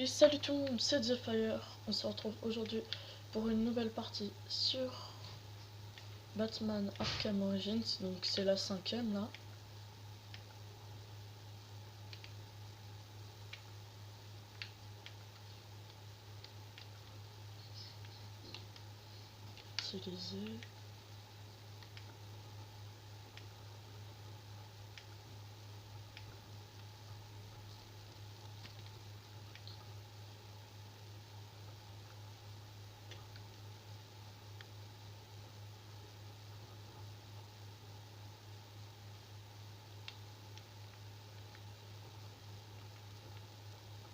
Et salut tout le monde, c'est TheFire. On se retrouve aujourd'hui pour une nouvelle partie sur Batman Arkham Origins. Donc c'est la 5ème là. Utiliser.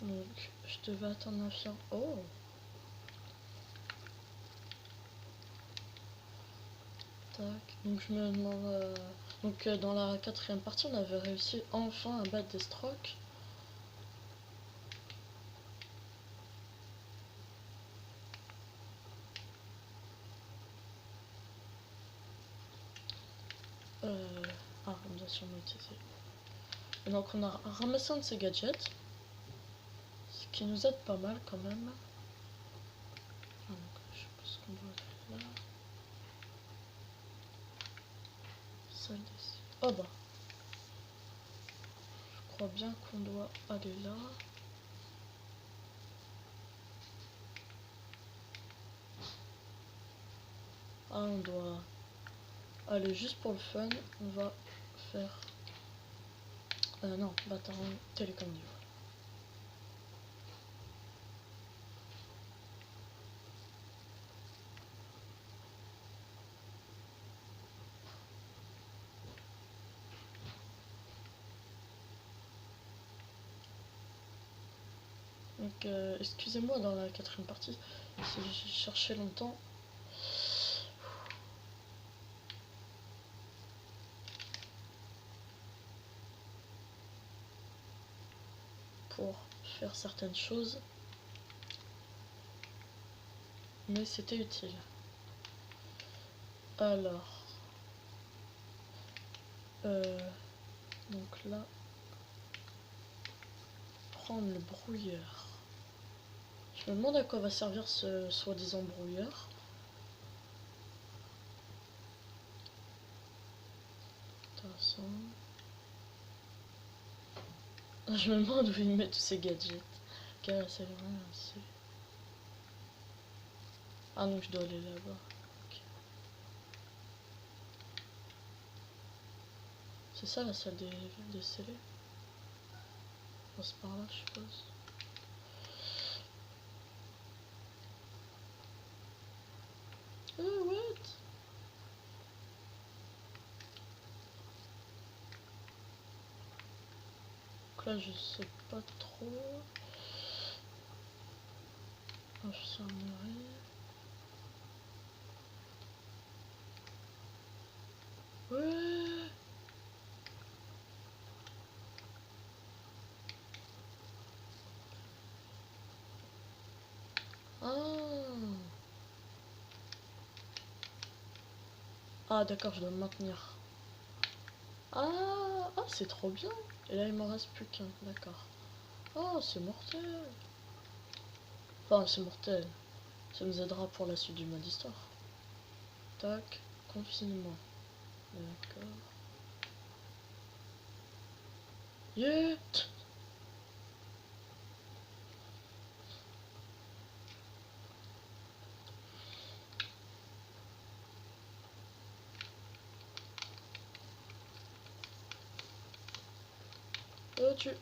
Donc je devais attendre un film. Oh! Tac. Donc je me demande. Donc dans la 4ème partie, on avait réussi enfin à battre Deathstroke. On doit sûrement utiliser. Et donc on a ramassé un de ces gadgets. Ce qui nous aide pas mal quand même. Donc je sais pas ce qu'on doit faire là. Salle d'essai. Oh bah. Je crois bien qu'on doit aller là. Ah, on doit aller juste pour le fun. On va faire... non, bâtard télécommande. Donc, excusez-moi dans la 4ème partie, si j'ai cherché longtemps. Pour faire certaines choses. Mais c'était utile. Alors... donc là... Prendre le brouilleur. Je me demande à quoi va servir ce soi-disant brouilleur. Intéressant. Je me demande où il met tous ces gadgets. C'est vrai, c'est... Ah non, je dois aller là-bas. Okay. C'est ça la salle des scellés. On passe par là, je suppose. What? Donc là, je sais pas trop. Infirmerie. Ouais. Ah. Ah d'accord, je dois me maintenir. Ah, ah c'est trop bien. Et là, il m'en reste plus qu'un. D'accord. Oh, c'est mortel. Enfin, c'est mortel. Ça nous aidera pour la suite du mode histoire. Tac, confinement. D'accord. Yeah.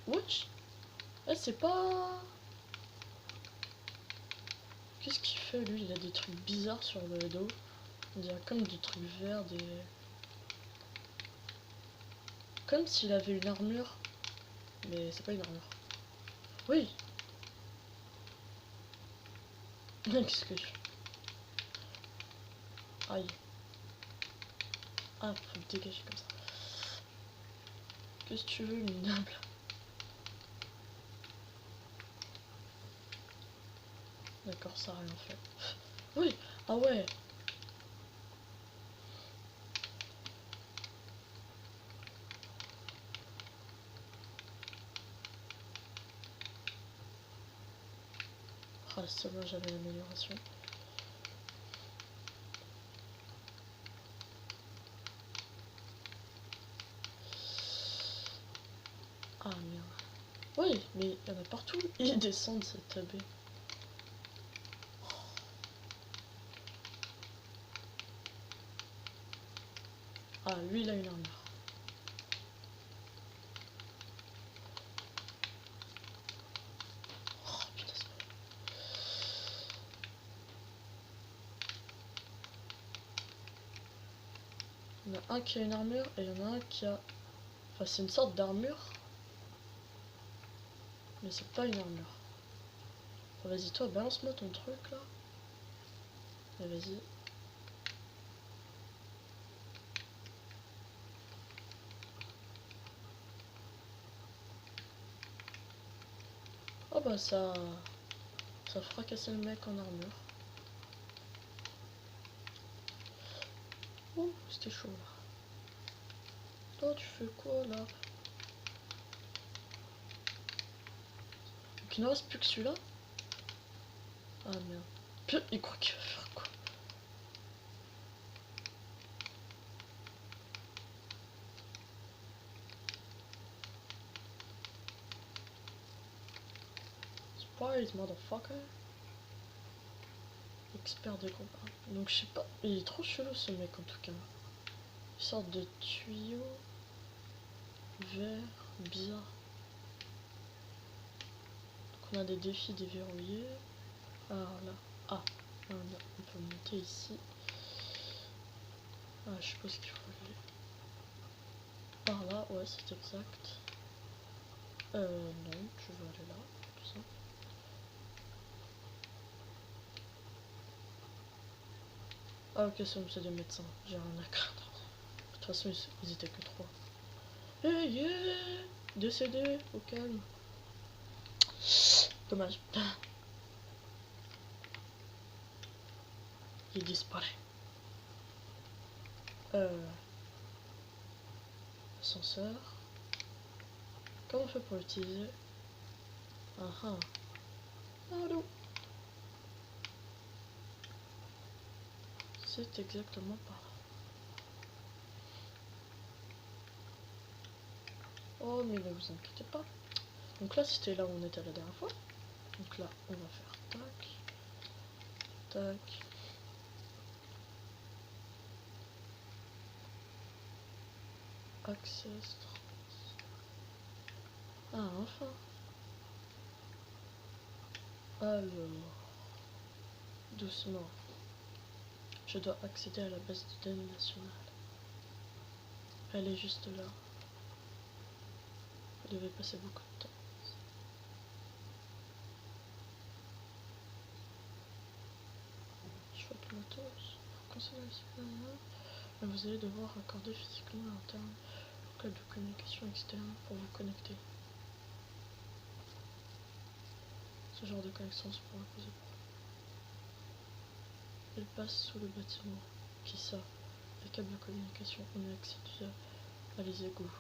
Wesh. Eh, c'est pas... Qu'est-ce qu'il fait, lui? Il a des trucs bizarres sur le dos. On dirait comme des trucs verts, des... Comme s'il avait une armure. Mais c'est pas une armure. Oui. Qu'est-ce que je... Aïe. Ah, faut me dégager comme ça. Qu'est-ce que tu veux, minable? D'accord, ça a rien fait. Oui. Ah ouais. Ah, seulement j'avais l'amélioration. Ah merde. Oui, mais il y en a partout. Ils descendent cette baie. Ah, lui il a une armure. Oh putain, c'est pas... Il y en a un qui a une armure et il y en a un qui a... Enfin, c'est une sorte d'armure. Mais c'est pas une armure. Oh, vas-y, toi, balance-moi ton truc là. Et vas-y. Oh bah ça fera casser le mec en armure. Oh, c'était chaud là. Toi, tu fais quoi là? Donc il ne reste plus que celui-là. Ah merde. Puis, il croit qu'il va faire quoi? Surprise, motherfucker. Expert des combats. Donc je sais pas. Il est trop chelou ce mec en tout cas. Une sorte de tuyau vert bizarre. Donc on a des défis déverrouillés. Alors là. Ah, là, on peut monter ici. Ah, je suppose qu'il faut aller par là, ouais, c'est exact. Non, tu veux aller là, tout ça. Ah, ok, c'est des médecins, j'ai rien à craindre. De toute façon, ils étaient que 3. Hey, yeah! Décédé, au calme. Dommage. Il disparaît. Ascenseur. Comment on fait pour l'utiliser? Ah ah. Allô? C'est exactement par là. Oh, mais ne vous inquiétez pas. Donc là, c'était là où on était la dernière fois. Donc là, on va faire tac. Tac. Access. Ah, enfin. Alors. Doucement. Je dois accéder à la base de données nationale. Elle est juste là. Vous devez passer beaucoup de temps. Chouette matos. Pour conserver le signal, mais vous allez devoir accorder physiquement à l'interne le code de communication externe pour vous connecter. Ce genre de connexion se pourra poser problème. Il passe sous le bâtiment. Qui ça? Les câbles de communication ont accès à les égouts.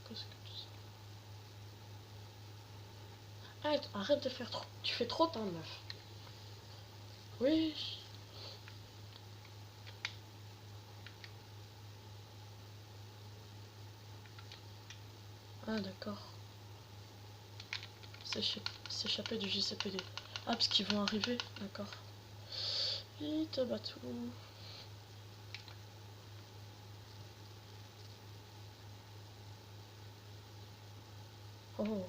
Qu'est-ce que tu sais? Arrête de faire trop. Tu fais trop ta meuf. Oui. Ah d'accord. S'échapper du JCPD. Ah parce qu'ils vont arriver, d'accord. Vite Batou. Oh.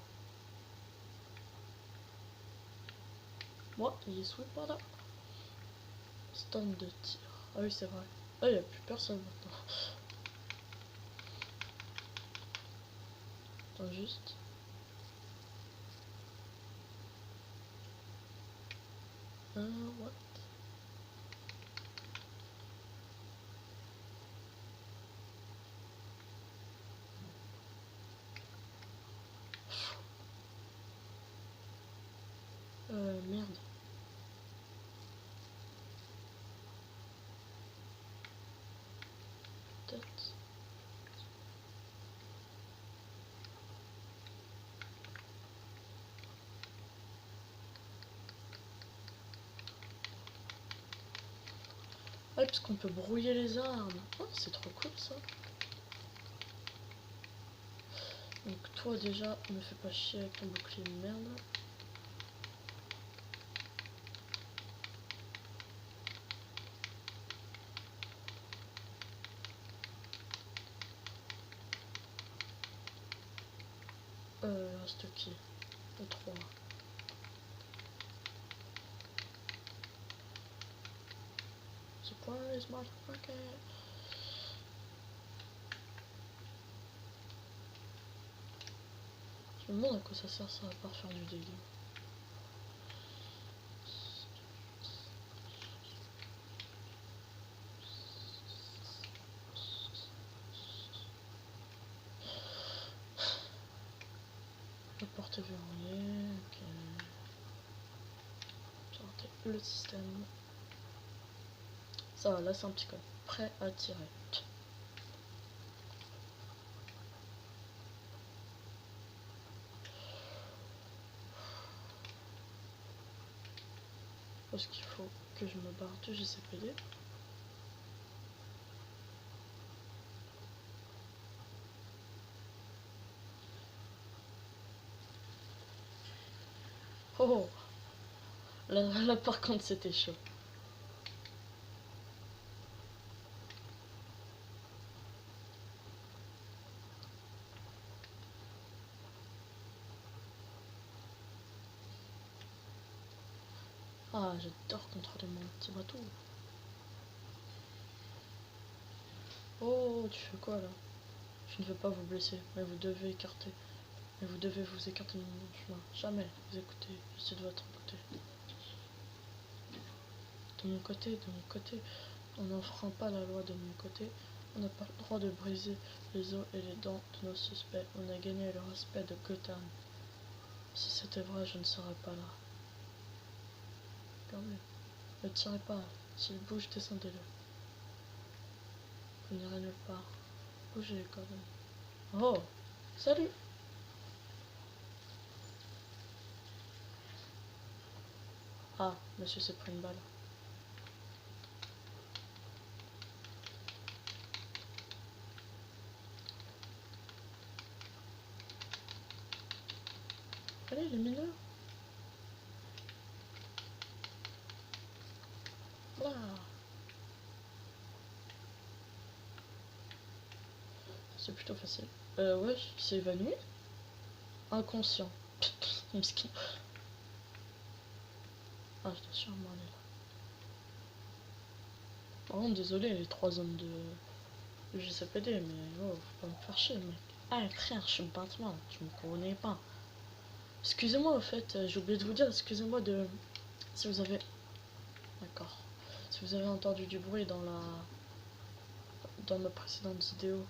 Moi, il est sous pas là. Stand de tir. Ah oui c'est vrai. Ah il n'y a plus personne maintenant. Attends juste. What? Merde. Peut-être. Ouais, parce qu'on peut brouiller les armes. Oh, c'est trop cool ça. Donc toi déjà, me fais pas chier avec ton bouclier de merde. Reste qui? Le 3. Surprise, motherfucker. Je me demande à quoi ça sert ça à part faire du dégât. La porte est verrouillée, ok. J'ai raté le système. Ça va, là c'est un petit code. Prêt à tirer. Parce qu'il faut que je me barre du GCPD. Oh, là par contre c'était chaud. Ah, j'adore contrôler mon petit bateau. Oh, tu fais quoi là? Je ne veux pas vous blesser, mais vous devez écarter. Mais vous devez vous écarter de mon chemin. Jamais vous écoutez, je suis de votre côté. De mon côté, de mon côté. On n'enfreint pas la loi de mon côté. On n'a pas le droit de briser les os et les dents de nos suspects. On a gagné le respect de Gotham. Si c'était vrai, je ne serais pas là. Regardez. Ne tirez pas. S'il bouge, descendez-le. Vous n'irez nulle part. Bougez quand même. Oh, salut. Ah, monsieur s'est pris une balle. Allez, les mineurs. Voilà. C'est plutôt facile. Ouais, il s'est évanoui. Inconscient. Miskin. Ah, je dois sûrement aller là. Par contre, désolé, les 3 hommes de GCPD, mais oh, faut pas me faire chier, mec. Ah, frère, je suis Batman, tu me connais pas. Excusez-moi, au fait, j'ai oublié de vous dire, excusez-moi de... Si vous avez... D'accord. Si vous avez entendu du bruit dans la... Dans ma précédente vidéo.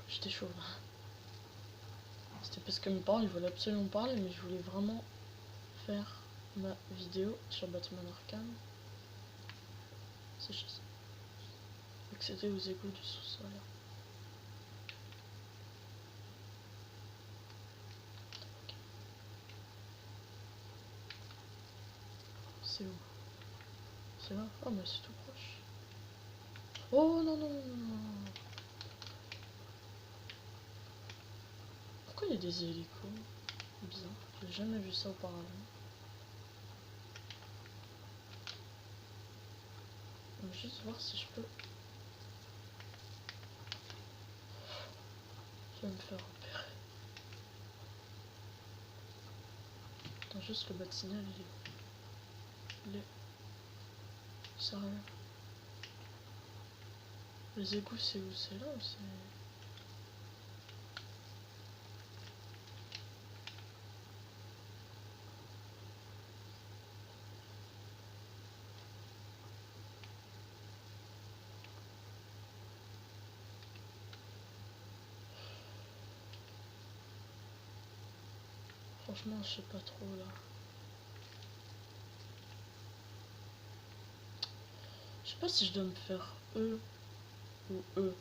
J'étais chaud là. C'était parce que mes parents, ils voulaient absolument parler, mais je voulais vraiment faire ma vidéo sur Batman Arkham. C'est juste. Accéder aux égouts du sous-sol. C'est où? C'est là? Ah, mais c'est tout proche. Oh non, non, non, non, non. Pourquoi il y a des hélicos? Bizarre. J'ai jamais vu ça auparavant. Je vais juste voir si je peux. Je vais me faire repérer. Attends, juste le bas de signal, il est... Sérieux? Les égouts, c'est où? C'est là ou c'est... Franchement, je sais pas trop là. Je sais pas si je dois me faire E ou E.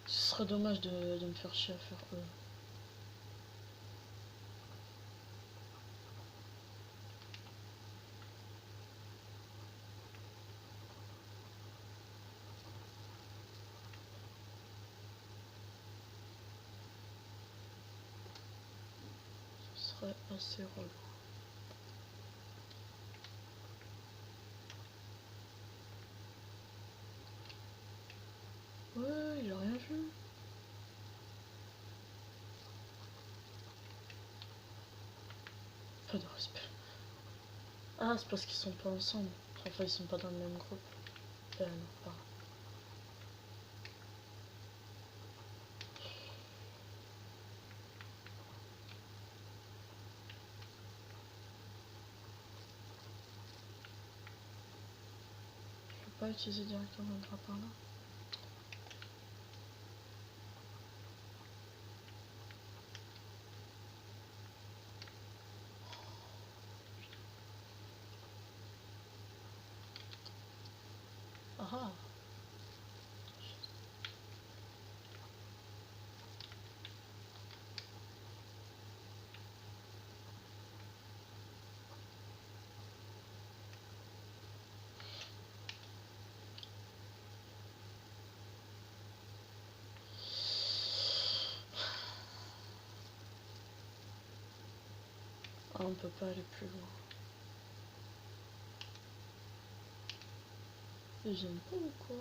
Ce serait dommage de me faire chier à faire E. serait assez relou. Ouais, il a rien vu. Pas de respect. Ah, c'est parce qu'ils sont pas ensemble. Enfin, ils sont pas dans le même groupe. Non, pas. Je peux pas utiliser directement le grappin là. Ah ah. Ah, on peut pas aller plus loin. Ils viennent pas ou quoi?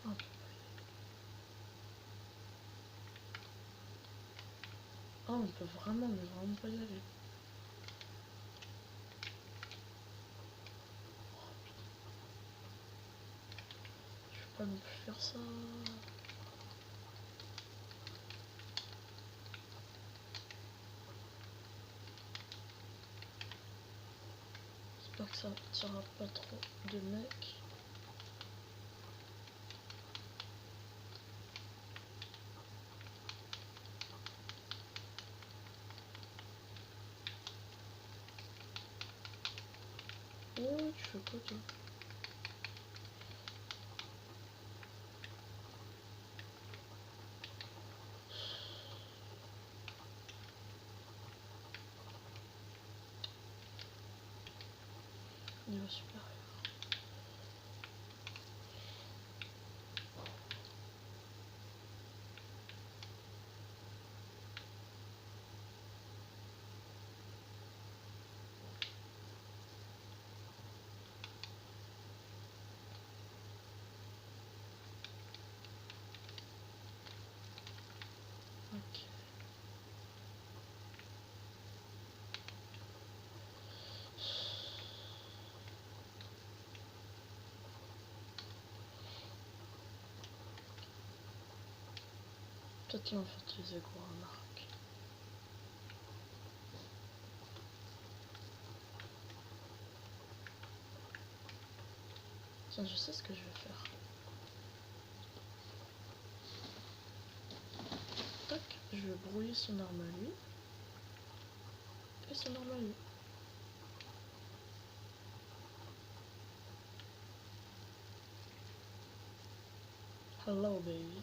Ah, on peut pas y aller. Ah, on peut vraiment, mais vraiment pas y aller. Je peux pas non plus faire ça. J'espère que ça tirera pas trop de mecs. Oh, tu fais quoi toi? Niveau supérieur. Ok. Peut-être qu'ils vont faire utiliser quoi, remarque. Tiens, je sais ce que je vais faire. Tac, je vais brouiller son arme à lui. Et son arme à lui. Hello, baby.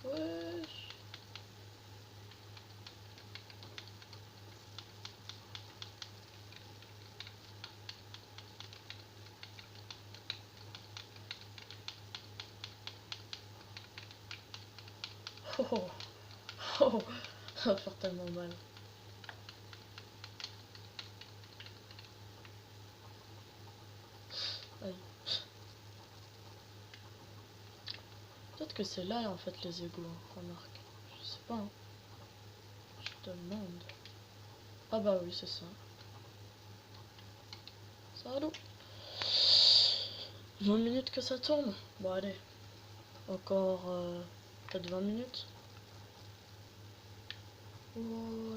Wesh. Oh, oh, oh. Ça va faire tellement mal. Aïe. Peut-être que c'est là en fait les égouts, hein, remarque. Je sais pas, hein. Je demande. Ah bah oui, c'est ça. Salut. 20 minutes que ça tourne. Bon allez. Encore peut-être 20 minutes. Oh,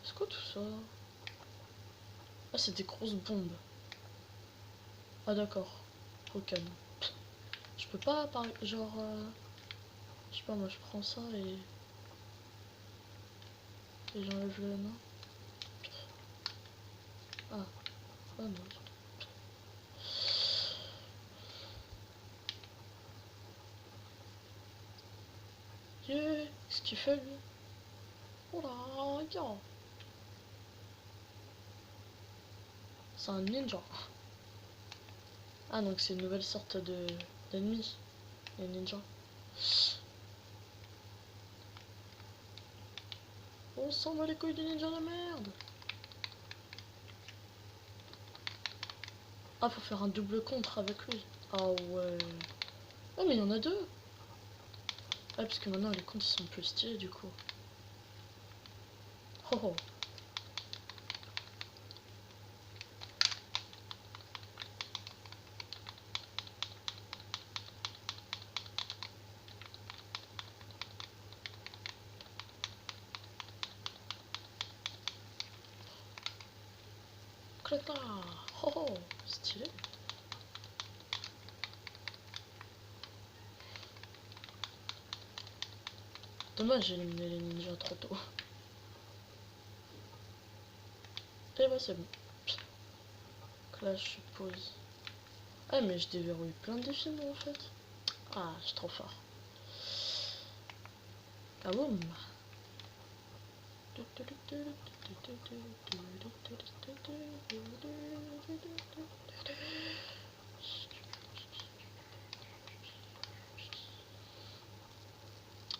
c'est quoi tout ça? Ah, c'est des grosses bombes. Ah d'accord. Ok. Je peux pas, genre... je sais pas, moi je prends ça et j'enlève le nain. Ah. Ah non. Qu'est-ce qu'il fait lui? Oh là, ya. C'est un ninja. Ah donc c'est une nouvelle sorte de d'ennemi. Les ninjas. On s'en bat les couilles du ninja de merde. Ah faut faire un double contre avec lui. Ah ouais. Ah mais il y en a deux. Ah parce que maintenant les comptes ils sont plus stylés du coup. Oh oh. Clac là. Oh oh. Stylé. Dommage j'ai éliminé les ninjas trop tôt. Et bah c'est bon. Clash, je suppose. Ah mais je déverrouille plein de défis moi en fait. Ah je suis trop fort. Kaboum.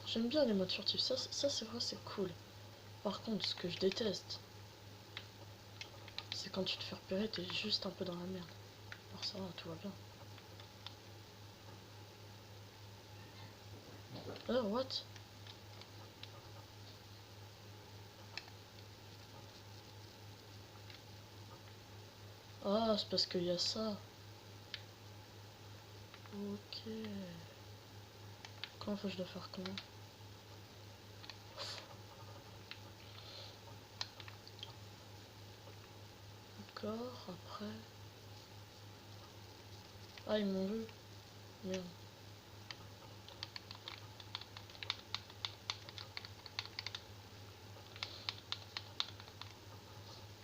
J'aime bien les modes furtifs, ça c'est vrai c'est cool. Par contre ce que je déteste, c'est quand tu te fais repérer t'es juste un peu dans la merde. Alors ça va, tout va bien. Oh what? Ah c'est parce qu'il y a ça. Ok. Comment faut que je dois faire comment? D'accord, après. Ah ils m'ont vu. Merde.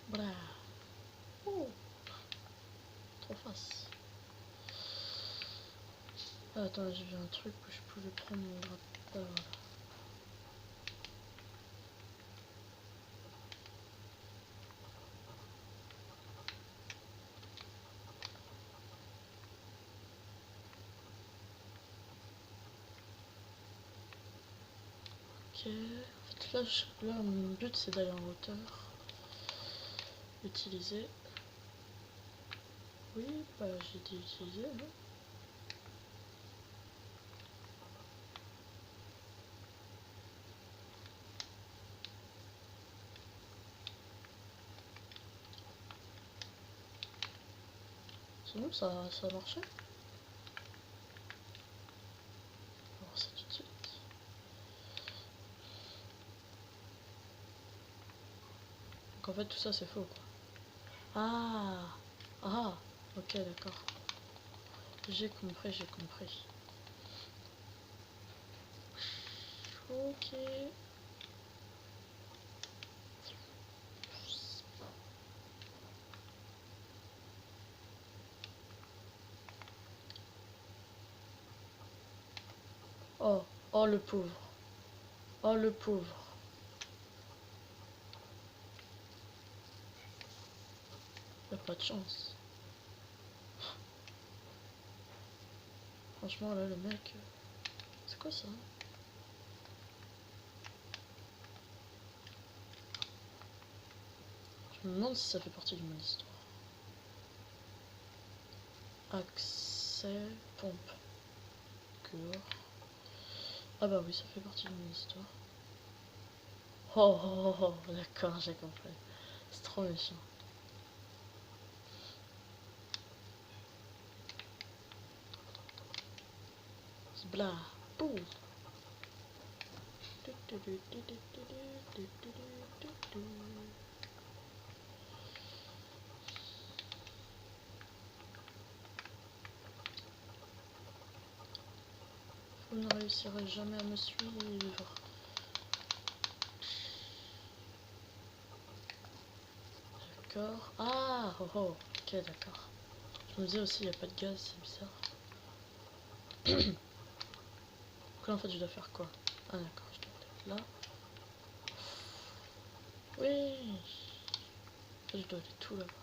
Blah. Oh, trop face. Ah, attends, j'ai vu un truc où je pouvais prendre mon drapeau. Ah, voilà. Ok. En fait, là, mon but c'est d'aller en hauteur. Utiliser. Oui, bah j'ai dit utiliser, non? Sinon ça a marché. On va voir ça tout de suite. Donc en fait tout ça c'est faux quoi. Ah. Ah. Ok d'accord. J'ai compris, j'ai compris. Ok. Oh. Oh le pauvre. Oh le pauvre. Y'a pas de chance. Franchement là le mec. C'est quoi ça? Je me demande si ça fait partie du mode histoire. Accès, pompe, cure. Ah bah oui, ça fait partie de mon histoire. Oh, oh, oh, oh, d'accord, j'ai compris. C'est trop méchant. Blah, boum. Vous ne réussirez jamais à me suivre. D'accord. Ah, oh, oh. Ok, d'accord. Je me disais aussi, il n'y a pas de gaz, c'est bizarre. Donc là, en fait, je dois faire quoi? Ah, d'accord, je dois aller. là. Oui. Je dois aller tout là-bas.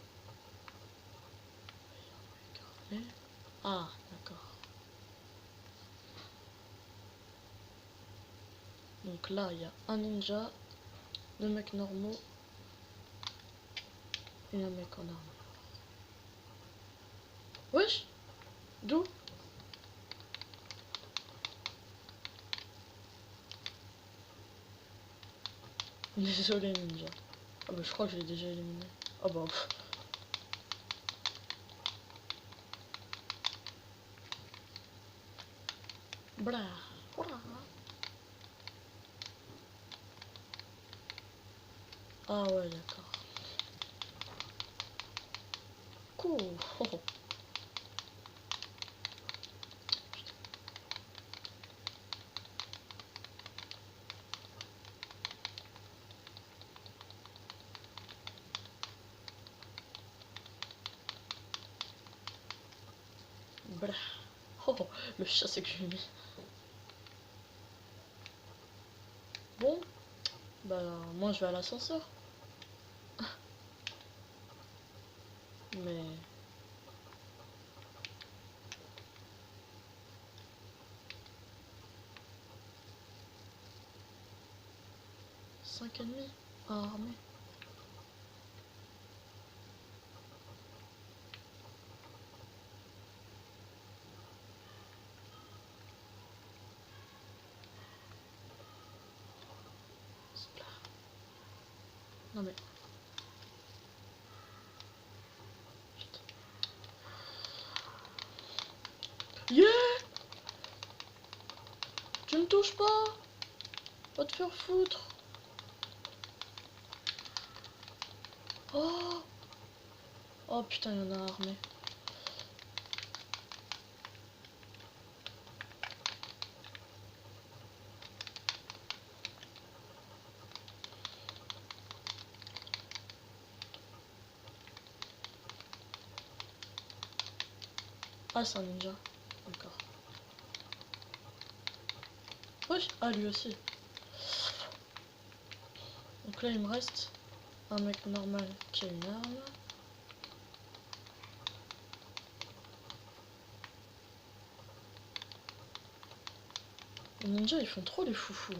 Ah, d'accord. Donc là, il y a un ninja, deux mecs normaux et un mec en armure. Wesh! D'où? Désolé ninja. Ah bah je crois que je l'ai déjà éliminé. Ah bah pff. Blah. Blah. Ah ouais d'accord. Cool. Oh, oh. Blah. Oh, oh, le chassé que j'ai mis. Bon, bah moi je vais à l'ascenseur. Mais 5,5 armé. Non mais. Yeah! Tu ne touches pas! Va te faire foutre! Oh! Oh putain, il y en a armé. Ah, c'est un ninja. D'accord. Wesh! Ah, lui aussi. Donc là, il me reste un mec normal qui a une arme. Les ninjas, ils font trop les foufous.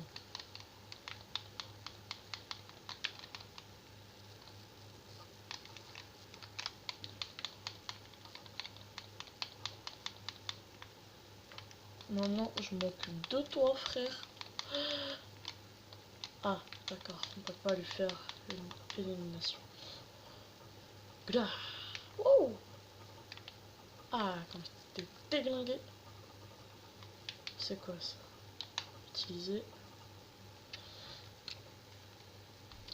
Maintenant, je m'occupe de toi, frère. Ah, d'accord. On peut pas lui faire une élimination. Glah. Wow. Ah, quand t'es déglingué. C'est quoi ça? Utiliser.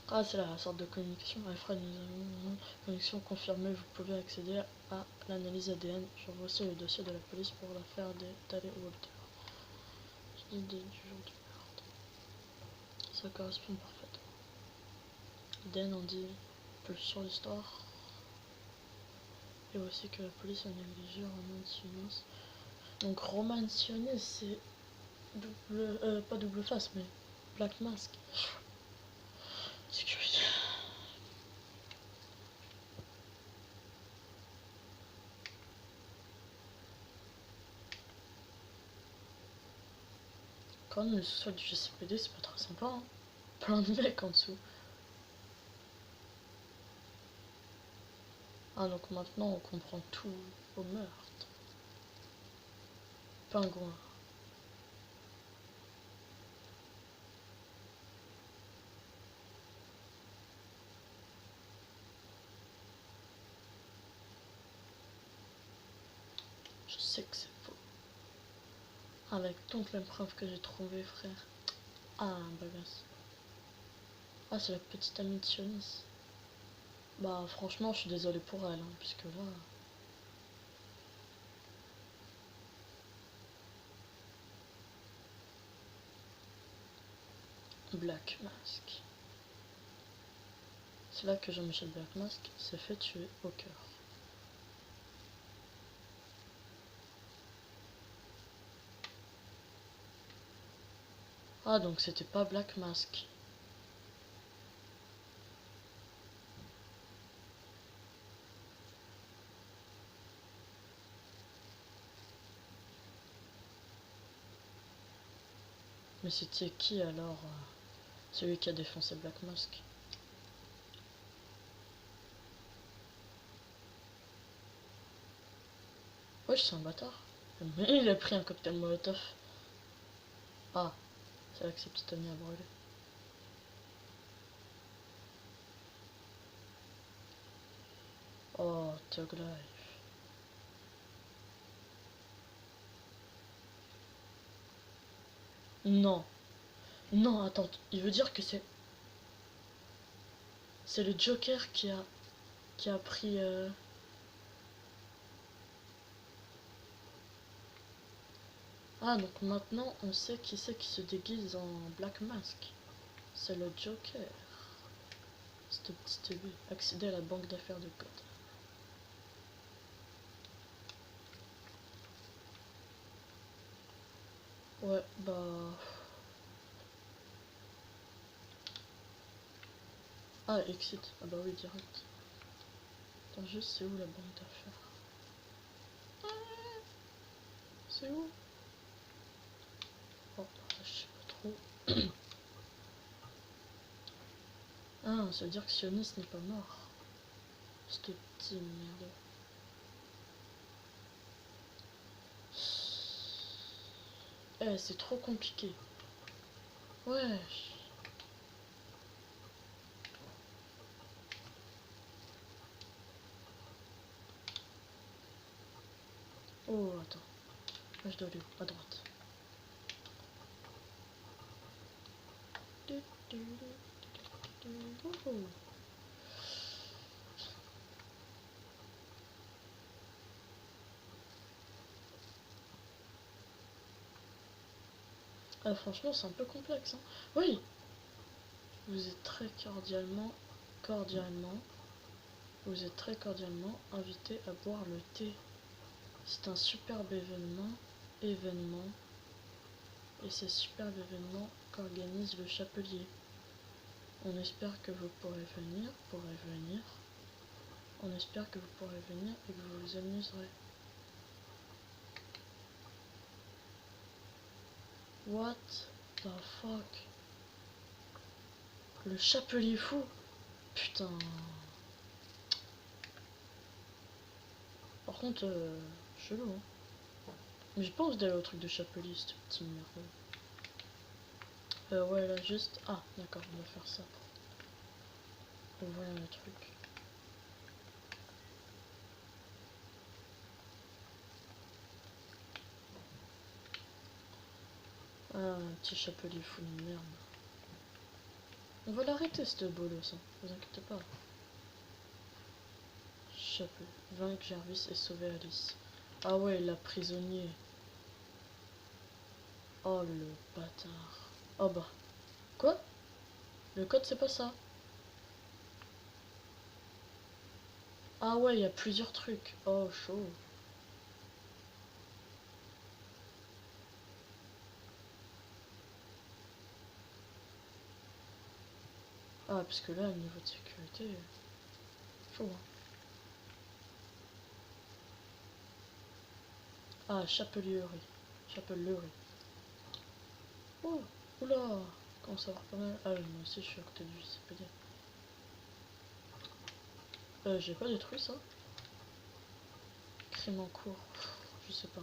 Ah, c'est la sorte de communication. Alfred, nous avons une connexion confirmée. Vous pouvez accéder à l'analyse ADN. J'envoie aussi le dossier de la police pour l'affaire d'Ali Walter. L'idée du jour du meurtre. Ça correspond parfaitement. ADN en dit plus sur l'histoire. Et aussi que la police a négligé Roman Sionis. Donc Roman Sionis, c'est double, pas double face, mais Black Mask. Sécurité. Quand même, le sous-sol du GCPD, c'est pas très sympa. Hein. Plein de mecs en dessous. Ah, donc maintenant on comprend tout au meurtre. Pingouin. Je sais que c'est faux. Avec toutes les preuves que j'ai trouvées, frère. Ah, bagasse. Ah, c'est la petite amie de Sionis. Bah, franchement, je suis désolée pour elle, hein, puisque là. Black Mask. C'est là que Jean-Michel Black Mask s'est fait tuer au cœur. Ah, donc c'était pas Black Mask. Mais c'était qui alors celui qui a défoncé Black Mask? Ouais, c'est un bâtard. Mais il a pris un cocktail Molotov. Ah, c'est là que ses petites amies a brûlé. Oh, Tug Life. Non. Non, attends, il veut dire que c'est le Joker qui a pris Ah, donc maintenant on sait qui c'est qui se déguise en Black Mask. C'est le Joker. Cette petite vue. Accéder à la banque d'affaires de code. Ouais, bah... Ah, exit. Ah bah oui, direct. Attends, juste, c'est où la banque d'affaires? C'est où? Oh, je sais pas trop. Ah, ça veut dire que Sionis n'est pas mort. Cette petite merde. Eh, c'est trop compliqué. Ouais. Oh, attends. Là, je dois aller où? À droite. Oh. Ah, franchement, c'est un peu complexe. Hein. Oui, vous êtes très vous êtes très cordialement invité à boire le thé. C'est un superbe événement, et c'est superbe événement qu'organise le Chapelier. On espère que vous pourrez venir, On espère que vous pourrez venir et que vous vous amuserez. What the fuck? Le Chapelier fou? Putain. Par contre, chelou, hein. Mais j'ai pas envie d'aller au truc de Chapelier, ce petit merde. Ouais, là, juste... Ah, d'accord, on va faire ça pour ouvrir le truc. Ah, un petit Chapelier fou de merde. On va l'arrêter, cette bolos, hein. Vous inquiétez pas. Chapelier. Vaincre Jarvis et sauver Alice. Ah ouais, la prisonnier. Oh, le bâtard. Oh bah. Quoi? Le code, c'est pas ça. Ah ouais, il y a plusieurs trucs. Oh, chaud. Ah, parce que là, au niveau de sécurité, chaud. Hein. Ah, chapellerie. Chapellerie. Oh, oula. Comment ça va pas mal? Ah, moi aussi, je suis à côté du CPD. J'ai pas détruit ça. Crime en cours. Je sais pas.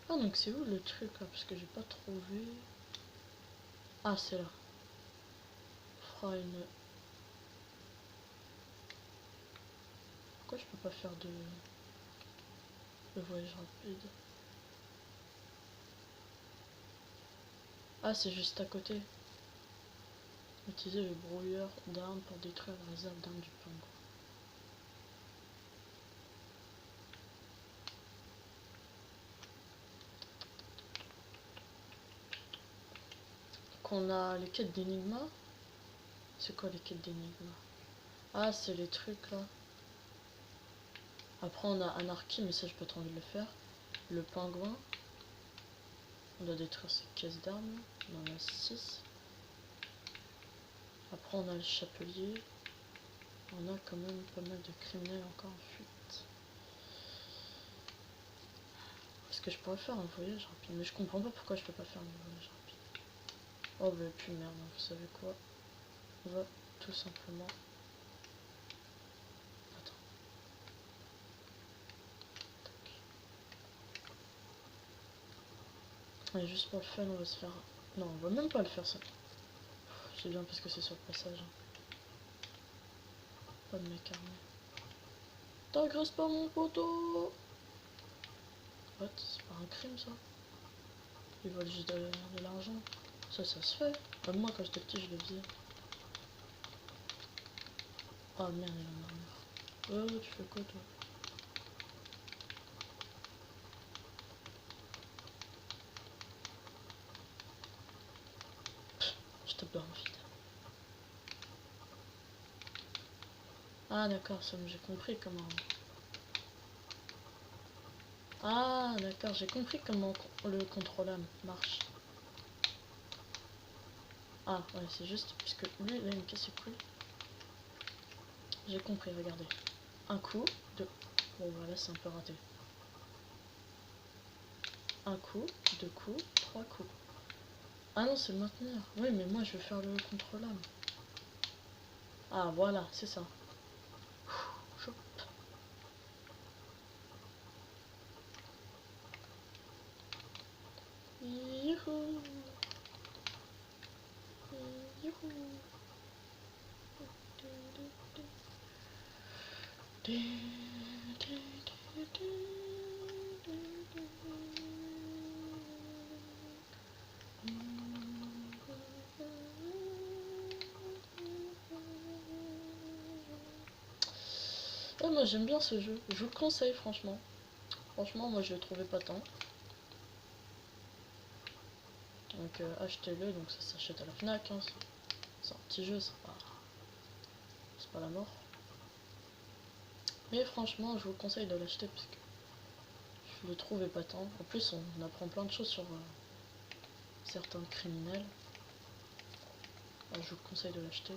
Ah, donc c'est où le truc là? Parce que j'ai pas trouvé. Ah, c'est là. Fera une. Pourquoi je peux pas faire de voyage rapide? Ah, c'est juste à côté. Utiliser le brouilleur d'armes pour détruire la réserve d'armes du pingouin. Qu'on a les quêtes d'énigma. C'est quoi les quêtes d'énigma? Ah, c'est les trucs là. Après, on a Anarchy, mais ça, j'ai pas trop envie de le faire. Le pingouin. On doit détruire ces caisses d'armes. On en a 6. Après on a le chapelier. On a quand même pas mal de criminels encore en fuite. Est-ce que je pourrais faire un voyage rapide? Mais je comprends pas pourquoi je peux pas faire un voyage rapide. Oh bah puis merde, vous savez quoi? On va tout simplement... Attends. Et juste pour le fun, on va se faire... Non, on va même pas le faire ça. C'est bien parce que c'est sur le passage. Pas de mec armé. T'agresses pas mon poteau! What? C'est pas un crime ça? Ils veulent juste de l'argent. Ça se fait. Même moi quand j'étais petit je le faisais. Oh merde, il en a marre. Oh, tu fais quoi toi? Je tape dans le vide. Ah d'accord, ça j'ai compris comment... Ah d'accord, j'ai compris comment le contrôle marche. Ah ouais, c'est juste parce que lui il a une caisse couille. J'ai compris, regardez. Un coup, deux. Bon voilà, c'est un peu raté. Un coup, deux coups, trois coups. Ah non, c'est le maintenir. Oui, mais moi je vais faire le contrôle-âme. Ah voilà, c'est ça. Chop. Youhou. Youhou. Oh, moi j'aime bien ce jeu, je vous le conseille franchement. Franchement, moi je le trouvais pas tant. Donc achetez-le, donc ça s'achète à la Fnac. Hein. C'est un petit jeu, c'est pas la mort. Mais franchement, je vous conseille de l'acheter parce que je le trouvais pas tant. En plus, on apprend plein de choses sur certains criminels. Je vous conseille de l'acheter.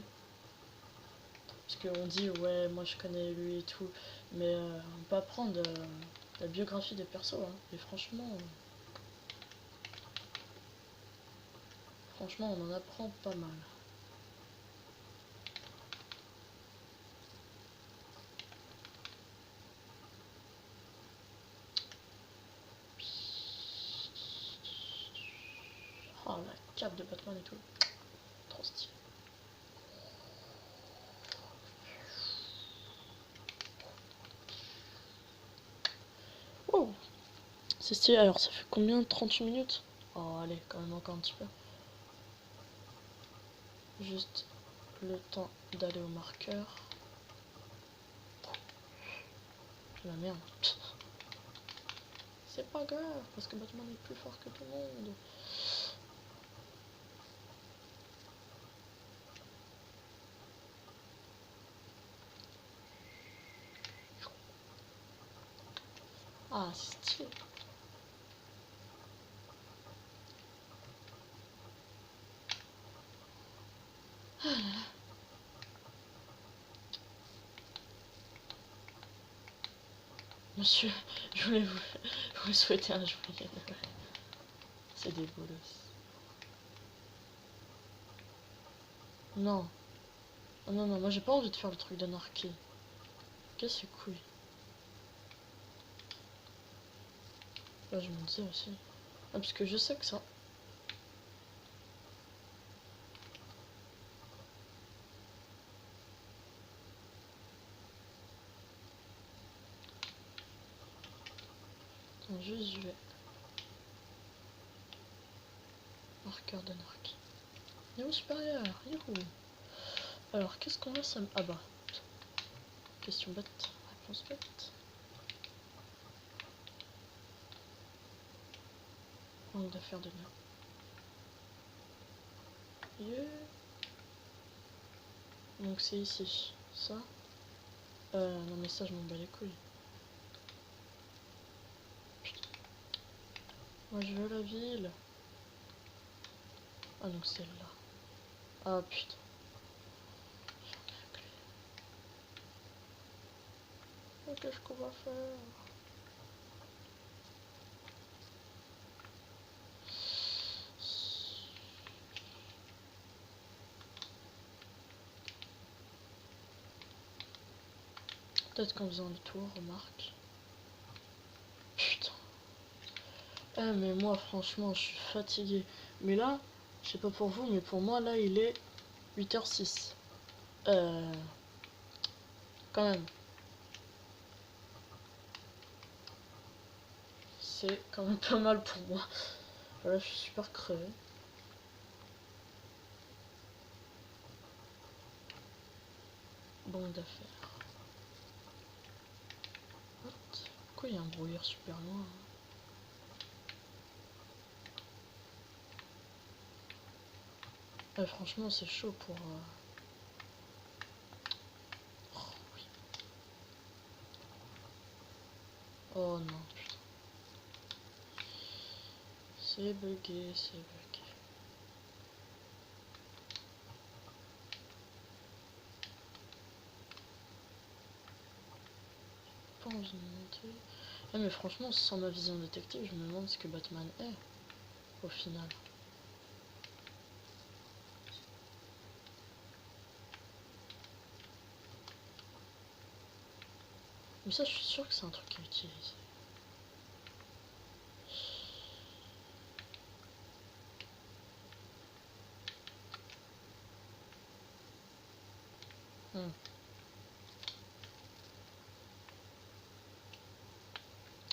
Parce qu'on dit, ouais, moi je connais lui et tout. Mais on peut apprendre la biographie des persos. Hein. Et franchement, on en apprend pas mal. Oh, la cape de Batman et tout. Trop stylé. Oh, c'est stylé. Alors, ça fait combien? 38 minutes? Oh, allez, quand même encore un petit peu. Juste le temps d'aller au marqueur. La merde. C'est pas grave, parce que Batman est plus fort que tout le monde. Ah, c'est stylé. Monsieur, je voulais vous souhaiter un joyeux Noël. C'est des bolosses. Non. Oh, non, non, moi j'ai pas envie de faire le truc d'anarchie. Qu'est-ce que c'est couille. Là, je me disais aussi. Ah, parce que je sais que ça... Attends, juste je vais... Marqueur d'anarchie. Niveau supérieur, youhou. Alors, qu'est-ce qu'on a ça... Ah bah. Question bête, réponse bête. Manque d'affaires de bien. Yeah. Donc c'est ici. Ça. Non mais ça je m'en bats les couilles. Putain. Moi je veux la ville. Ah donc c'est là. Ah putain. Mais qu'est-ce qu'on va faire? Peut-être qu'en faisant le tour, remarque. Putain. Eh mais moi franchement je suis fatigué. Mais là, je sais pas pour vous, mais pour moi là il est 8h06. Quand même. C'est quand même pas mal pour moi. Là je suis super crevé. Banque d'affaires. Pourquoi il y a un brouillard super loin hein? Franchement c'est chaud pour... Oh, oui. Oh non, putain. C'est bugué, c'est bugué. Pas envie de monter. Mais franchement, sans ma vision détective, je me demande ce que Batman est, au final. Mais ça, je suis sûr que c'est un truc à utiliser.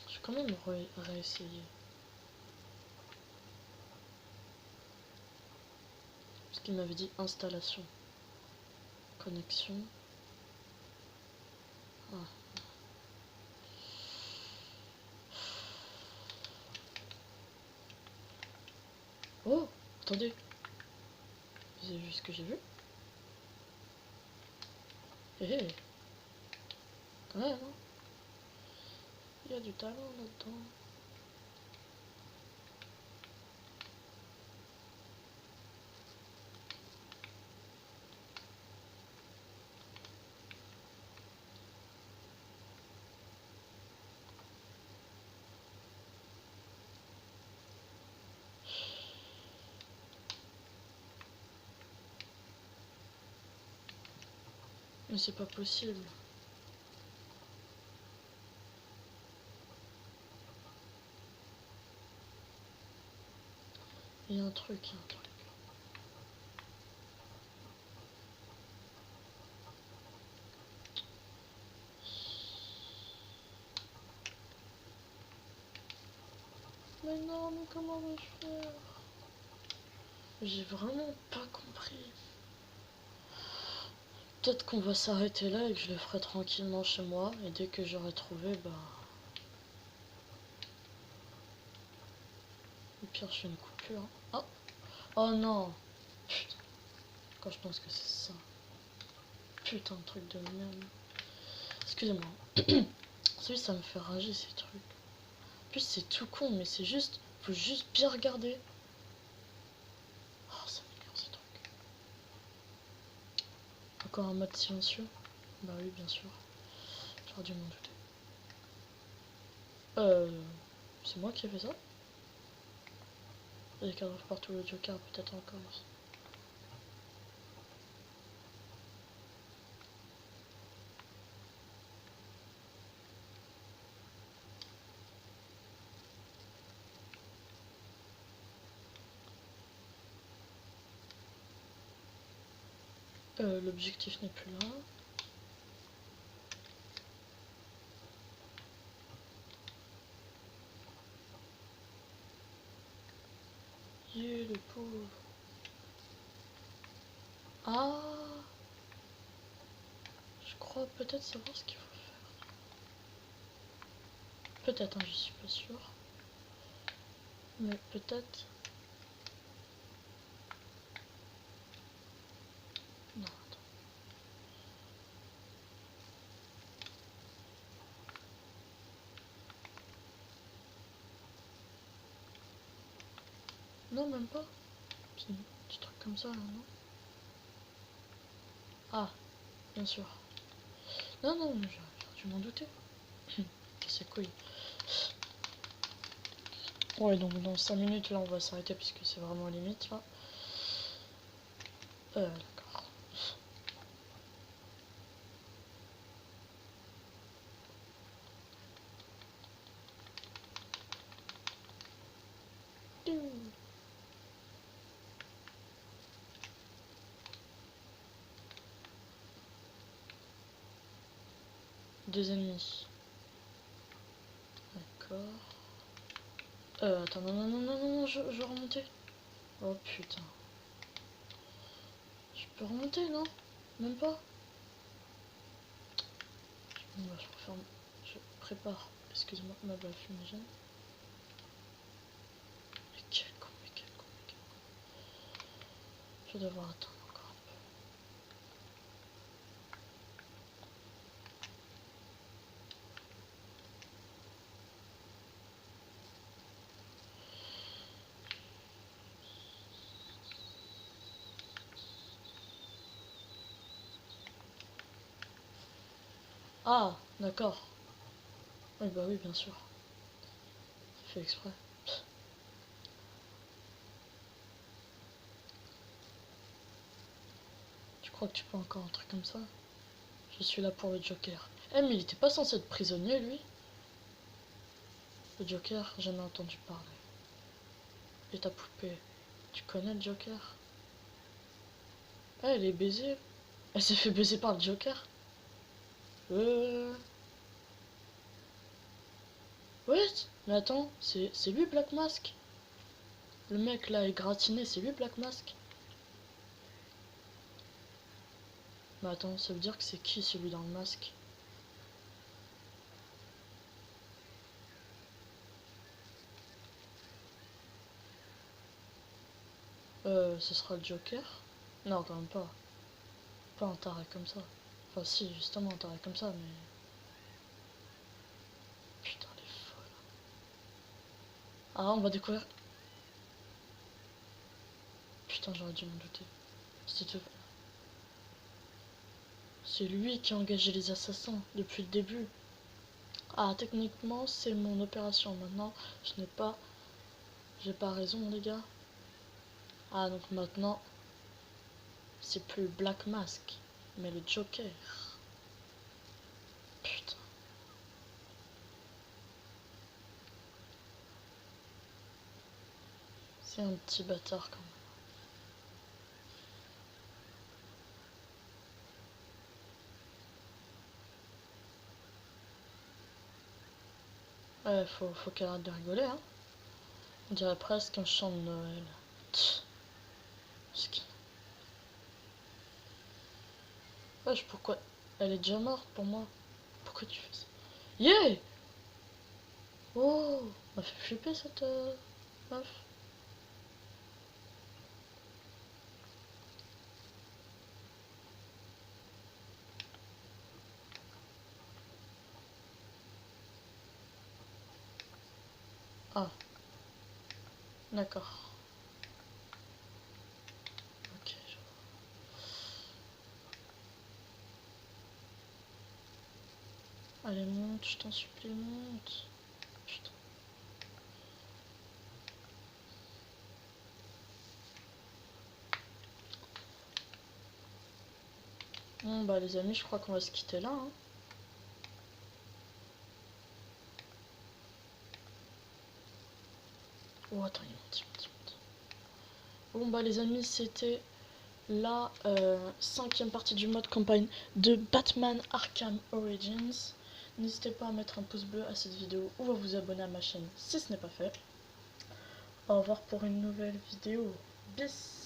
Je vais quand même réessayer. Parce qu'il m'avait dit installation. Connexion. Ah. Oh, attendez. Vous avez vu ce que j'ai vu? Hé hé. Quand même, hein. Il y a du talent là-dedans. Mais c'est pas possible. Il y a un truc, il y a un truc. Mais non, mais comment vais-je faire? J'ai vraiment pas compris. Peut-être qu'on va s'arrêter là et que je le ferai tranquillement chez moi. Et dès que j'aurai trouvé, bah... Au pire, je fais une coupure. Oh, oh non. Putain. Quand je pense que c'est ça. Putain de truc de merde. Excusez-moi. Celui ça me fait rager ces trucs. En plus c'est tout con mais c'est juste... Faut juste bien regarder. Oh ça m'énerve ces trucs. Encore un mode silencieux. Bah oui bien sûr. J'aurais dû m'en douter. C'est moi qui ai fait ça? Les cadres partout le joker peut-être encore. L'objectif n'est plus là. Le pauvre. Ah, je crois peut-être savoir ce qu'il faut faire. Peut-être, hein, je suis pas sûre. Mais peut-être... Non, attends. Non, même pas. Petit truc comme ça là, non? Ah, bien sûr. Non, non, j'aurais dû m'en douter. C'est couille. Ouais, donc dans 5 minutes là on va s'arrêter puisque c'est vraiment limite là. D'accord. Deux ennemis. D'accord. Attends, non, non, non, non, non, je veux remonter. Oh putain. Je peux remonter, non? Même pas? Bon, bah, je referme. Je prépare. Excuse-moi, ma balle fumigène. Mais quel con, mais quel con, mais quel con. Je vais devoir attendre encore un peu. Ah, d'accord. Oui, bah oui, bien sûr. J'ai fait exprès. Tu crois que tu peux encore un truc comme ça? Je suis là pour le Joker. Eh, mais il était pas censé être prisonnier, lui? Le Joker, jamais entendu parler. Et ta poupée, tu connais le Joker? Ah, elle est baisée. Elle s'est fait baiser par le Joker. What? Mais attends, c'est lui Black Mask? Le mec là est gratiné, c'est lui Black Mask? Mais attends, ça veut dire que c'est qui celui dans le masque? Ce sera le Joker? Non, quand même pas. Pas un taré comme ça. Enfin si, justement un taré comme ça, mais... Putain, elle est folle. Ah, on va découvrir... Putain, j'aurais dû m'en douter. C'est lui qui a engagé les assassins depuis le début. Ah, techniquement, c'est mon opération. Maintenant, j'ai pas raison, les gars. Ah, donc maintenant, c'est plus Black Mask, mais le Joker. Putain. C'est un petit bâtard quand même. Ouais, faut qu'elle arrête de rigoler, hein. On dirait presque un chant de Noël. Tch. Wesh, pourquoi? Elle est déjà morte pour moi. Pourquoi tu fais ça? Yeah! Oh! M'a fait flipper cette meuf. Ah, d'accord. Ok, je vois. Allez, monte, je t'en supplie, monte. Putain. Bon, bah, les amis, je crois qu'on va se quitter là, hein. Oh, attends, il monte, il monte, il monte. Bon, bah, les amis, c'était la 5e partie du mode campagne de Batman Arkham Origins. N'hésitez pas à mettre un pouce bleu à cette vidéo ou à vous abonner à ma chaîne si ce n'est pas fait. Au revoir pour une nouvelle vidéo. Bis!